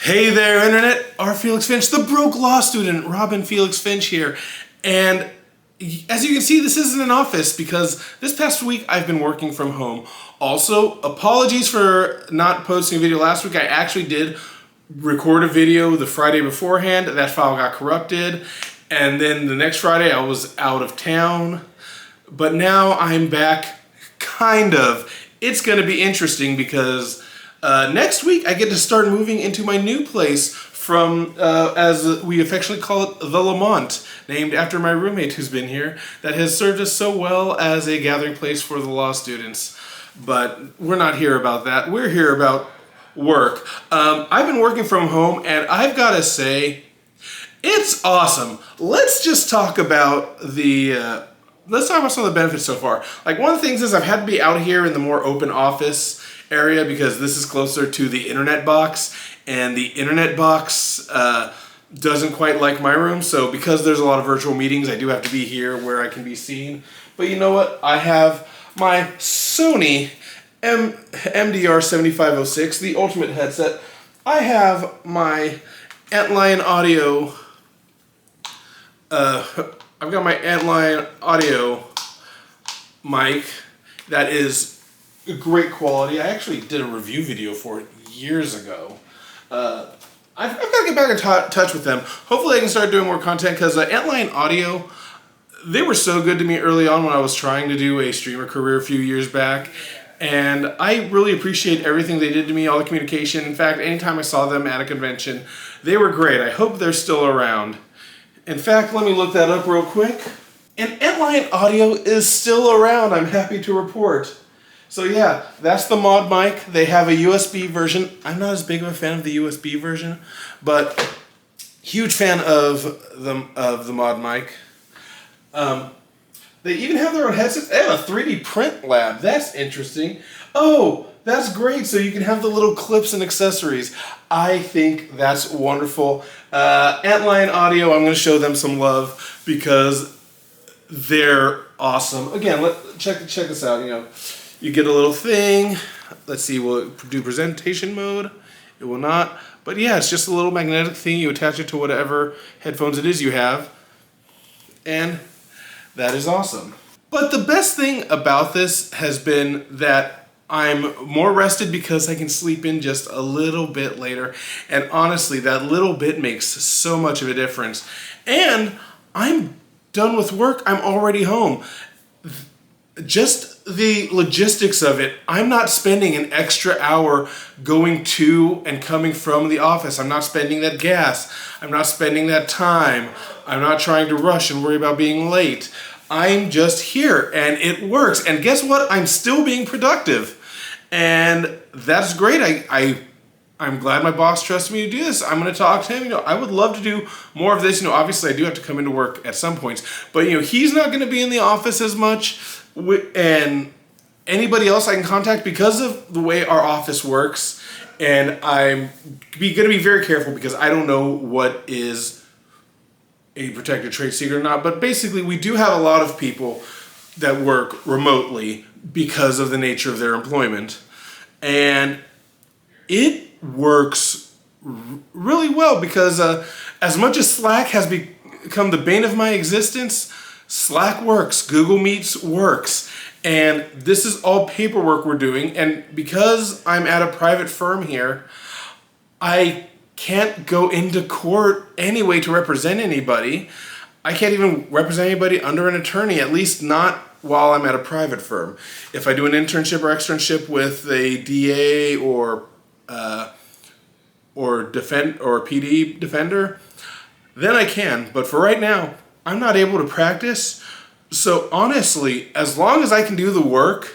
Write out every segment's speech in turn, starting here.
Hey there, Internet! R. Felix Finch, the broke law student, Robin Felix Finch here. And as you can see, this isn't an office because this past week I've been working from home. Also, apologies for not posting a video last week. I actually did record a video the Friday beforehand. That file got corrupted. And then the next Friday I was out of town. But now I'm back, kind of. It's going to be interesting because next week I get to start moving into my new place from, as we affectionately call it, the Lamont, named after my roommate who's been here, that has served us so well as a gathering place for the law students. But we're not here about that. We're here about work. I've been working from home, and I've got to say, it's awesome. Let's just talk about the... Let's talk about some of the benefits so far. Like, one of the things is I've had to be out here in the more open office area because this is closer to the internet box, and the internet box doesn't quite like my room. So because there's a lot of virtual meetings, I do have to be here where I can be seen. But you know what? I have my Sony MDR 7506, the ultimate headset. I have my Antlion audio. I've got my Antlion audio mic that is great quality. I actually did a review video for it years ago. I've got to get back in touch with them. Hopefully I can start doing more content because Antlion audio, they were so good to me early on when I was trying to do a streamer career a few years back. And I really appreciate everything they did to me, all the communication. In fact, anytime I saw them at a convention, they were great. I hope they're still around. In fact, let me look that up real quick. And Antlion audio is still around, I'm happy to report. So yeah, that's the mod mic. They have a USB version. I'm not as big of a fan of the USB version, but huge fan of the mod mic. They even have their own headsets. They have a 3D print lab. That's interesting. Oh, that's great. So you can have the little clips and accessories. I think that's wonderful. Antlion Audio, I'm going to show them some love because they're awesome. Again, check this out. You know, you get a little thing. Let's see, will it do presentation mode? It will not. But yeah, it's just a little magnetic thing. You attach it to whatever headphones it is you have. And that is awesome. But the best thing about this has been that I'm more rested because I can sleep in just a little bit later. And honestly, that little bit makes so much of a difference. And I'm done with work. I'm already home. Just the logistics of it, I'm not spending an extra hour going to and coming from the office. I'm not spending that gas. I'm not spending that time. I'm not trying to rush and worry about being late. I'm just here and it works. And guess what? I'm still being productive. And that's great. I'm glad my boss trusted me to do this. I'm going to talk to him. You know, I would love to do more of this. You know, obviously I do have to come into work at some points, but you know, he's not going to be in the office as much, and anybody else I can contact because of the way our office works. And I'm going to be very careful because I don't know what is a protected trade secret or not. But basically, we do have a lot of people that work remotely because of the nature of their employment. And it works really well because as much as Slack has become the bane of my existence, Slack works, Google Meets works, and this is all paperwork we're doing. And because I'm at a private firm here, I can't go into court anyway to represent anybody. I can't even represent anybody under an attorney, at least not while I'm at a private firm. If I do an internship or externship with a DA or PD defender, then I can. But for right now, I'm not able to practice. So honestly, as long as I can do the work,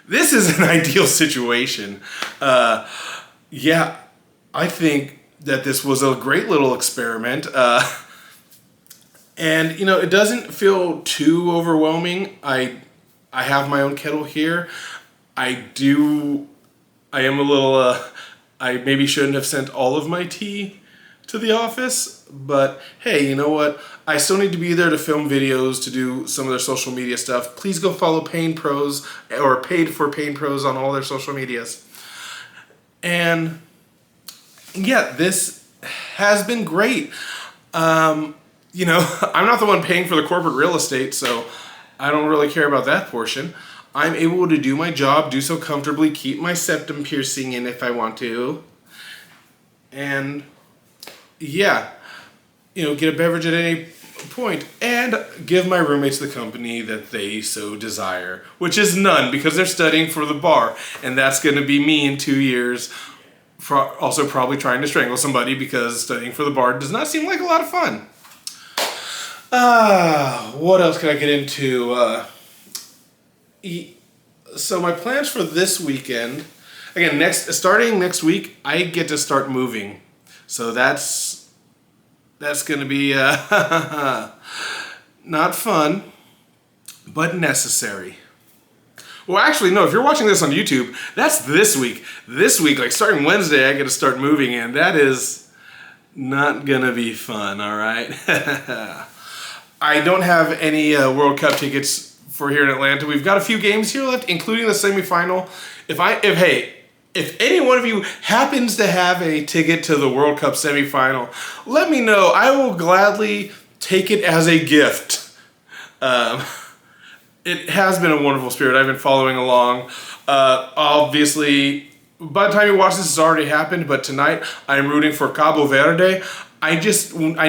this is an ideal situation. Yeah, I think that this was a great little experiment. And, you know, it doesn't feel too overwhelming. I have my own kettle here. I am a little, I maybe shouldn't have sent all of my tea to the office, but hey, you know what? I still need to be there to film videos, to do some of their social media stuff. Please go follow Pain Pros, or Paid for Pain Pros on all their social medias. And yeah, this has been great. You know, I'm not the one paying for the corporate real estate, so I don't really care about that portion. I'm able to do my job, do so comfortably, keep my septum piercing in if I want to. And yeah, you know, get a beverage at any point and give my roommates the company that they so desire, which is none because they're studying for the bar, and that's going to be me in 2 years. Also probably trying to strangle somebody because studying for the bar does not seem like a lot of fun. What else can I get into? So my plans for this weekend, again, starting next week, I get to start moving. So that's going to be not fun, but necessary. Well, actually, no, if you're watching this on YouTube, that's this week. This week, like starting Wednesday, I get to start moving, and that is not going to be fun, all right? I don't have any World Cup tickets for here in Atlanta. We've got a few games here left, including the semifinal. If any one of you happens to have a ticket to the World Cup semifinal, let me know. I will gladly take it as a gift. It has been a wonderful spirit. I've been following along. Obviously, by the time you watch this, it's already happened, but tonight I'm rooting for Cabo Verde. I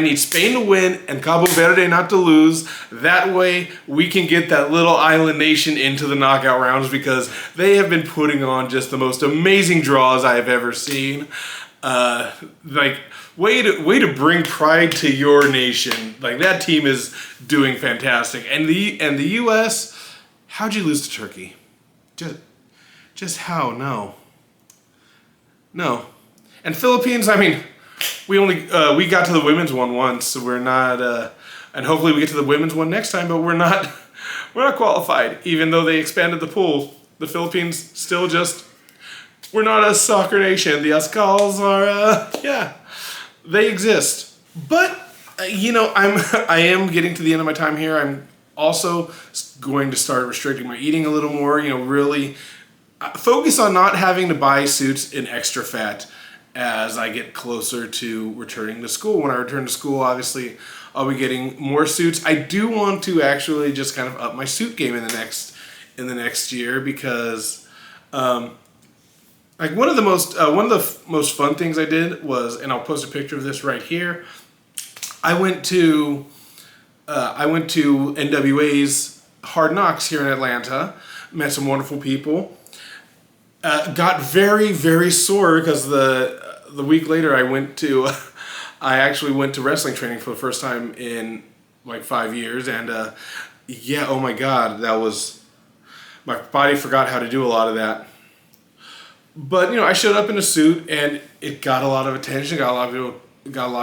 need Spain to win and Cabo Verde not to lose. That way we can get that little island nation into the knockout rounds because they have been putting on just the most amazing draws I have ever seen. Like, way to bring pride to your nation. Like, that team is doing fantastic. And the U.S., how'd you lose to Turkey? Just how? No. And Philippines, I mean, we got to the women's one once, so we're not, and hopefully we get to the women's one next time, but we're not qualified, even though they expanded the pool. The Philippines still we're not a soccer nation. The Azkals are, they exist. But, you know, I am getting to the end of my time here. I'm also going to start restricting my eating a little more, you know, really focus on not having to buy suits in extra fat as I get closer to returning to school. When I return to school, obviously, I'll be getting more suits. I do want to actually just kind of up my suit game in the next year because, like one of the most fun things I did was, and I'll post a picture of this right here. I went to NWA's Hard Knocks here in Atlanta, met some wonderful people. Got very, very sore because the week later I actually went to wrestling training for the first time in like 5 years, and oh my God, my body forgot how to do a lot of that. But you know, I showed up in a suit and it got a lot of attention, got a lot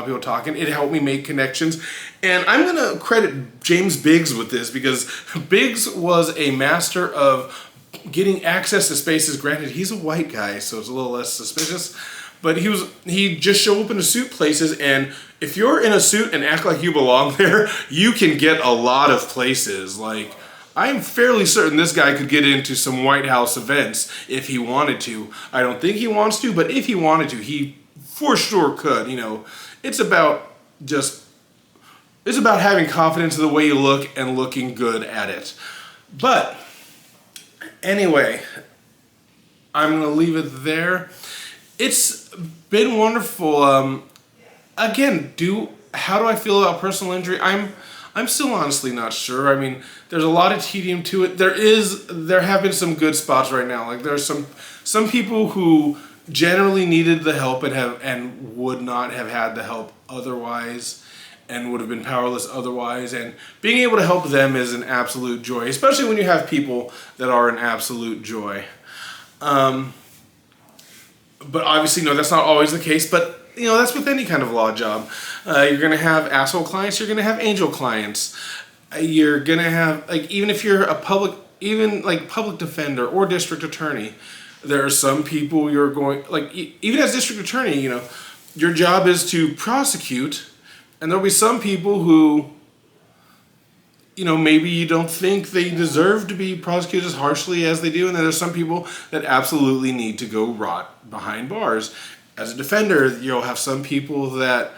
of people talking. It helped me make connections, and I'm gonna credit James Biggs with this because Biggs was a master of getting access to spaces. Granted, he's a white guy, so it's a little less suspicious. But he just show up in a suit places, and if you're in a suit and act like you belong there, you can get a lot of places. Like, I'm fairly certain this guy could get into some White House events if he wanted to. I don't think he wants to, but if he wanted to, he for sure could. You know, it's about having confidence in the way you look and looking good at it. But anyway, I'm going to leave it there. It's been wonderful. Again, how do I feel about personal injury? I'm still honestly not sure. I mean, there's a lot of tedium to it. There have been some good spots right now. Like, there's some people who generally needed the help and would not have had the help otherwise, and would have been powerless otherwise. And being able to help them is an absolute joy, especially when you have people that are an absolute joy. But obviously, no, that's not always the case. But, you know, that's with any kind of law job. You're going to have asshole clients. You're going to have angel clients. You're going to have, like, even if you're public defender or district attorney, there are some people you're going, like, even as district attorney, you know, your job is to prosecute. And there'll be some people who, you know, maybe you don't think they deserve to be prosecuted as harshly as they do. And then there's some people that absolutely need to go rot behind bars. as a defender, you'll have some people that,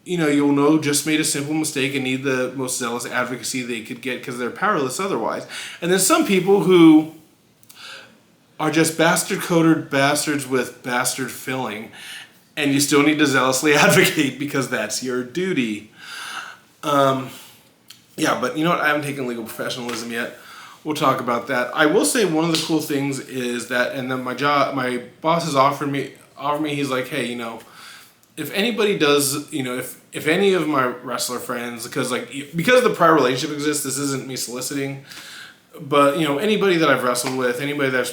you'll know just made a simple mistake and need the most zealous advocacy they could get because they're powerless otherwise. And then some people who are just bastard-coated bastards with bastard filling, and you still need to zealously advocate because that's your duty. Yeah, but you know what? I haven't taken legal professionalism yet. We'll talk about that. I will say one of the cool things is that, and then my boss has offered me, he's like, hey, if anybody does, if any of my wrestler friends, because the prior relationship exists, this isn't me soliciting, but anybody that I've wrestled with, anybody that I've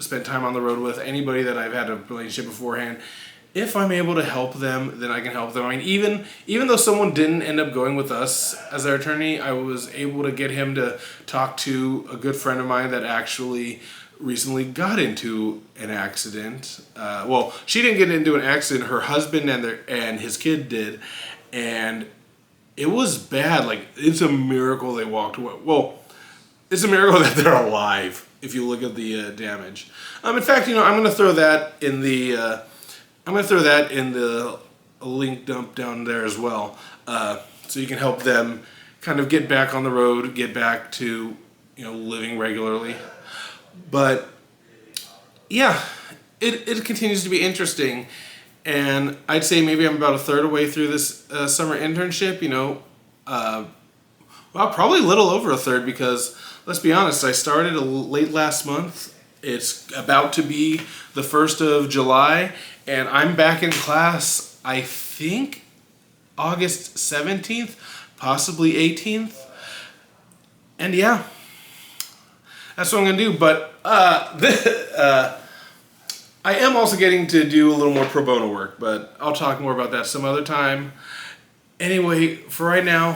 spent time on the road with, anybody that I've had a relationship beforehand, if I'm able to help them, then I can help them. I mean, even though someone didn't end up going with us as their attorney, I was able to get him to talk to a good friend of mine that actually recently got into an accident. Well, she didn't get into an accident. Her husband and his kid did, and it was bad. Like, it's a miracle they walked away. Well, it's a miracle that they're alive if you look at the damage. In fact, I'm going to throw that in the link dump down there as well, so you can help them kind of get back on the road, get back to living regularly. But yeah, it continues to be interesting, and I'd say maybe I'm about a third of the way through this summer internship. Well, probably a little over a third, because let's be honest, I started late last month. It's about to be the 1st of July, and I'm back in class, I think, August 17th, possibly 18th. And yeah, that's what I'm going to do. But I am also getting to do a little more pro bono work, but I'll talk more about that some other time. Anyway, for right now,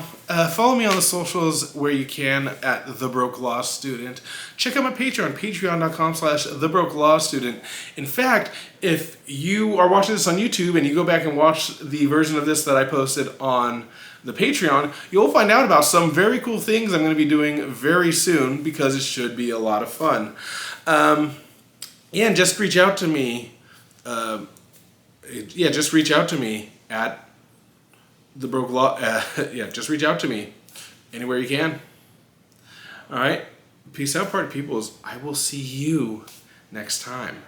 follow me on the socials where you can at The Broke Law Student. Check out my Patreon, patreon.com/TheBrokeLawStudent. In fact, if you are watching this on YouTube and you go back and watch the version of this that I posted on the Patreon, you'll find out about some very cool things I'm going to be doing very soon, because it should be a lot of fun. Yeah, and just reach out to me. Just reach out to me at The Broke Law. Just reach out to me anywhere you can. All right. Peace out, party peoples. I will see you next time.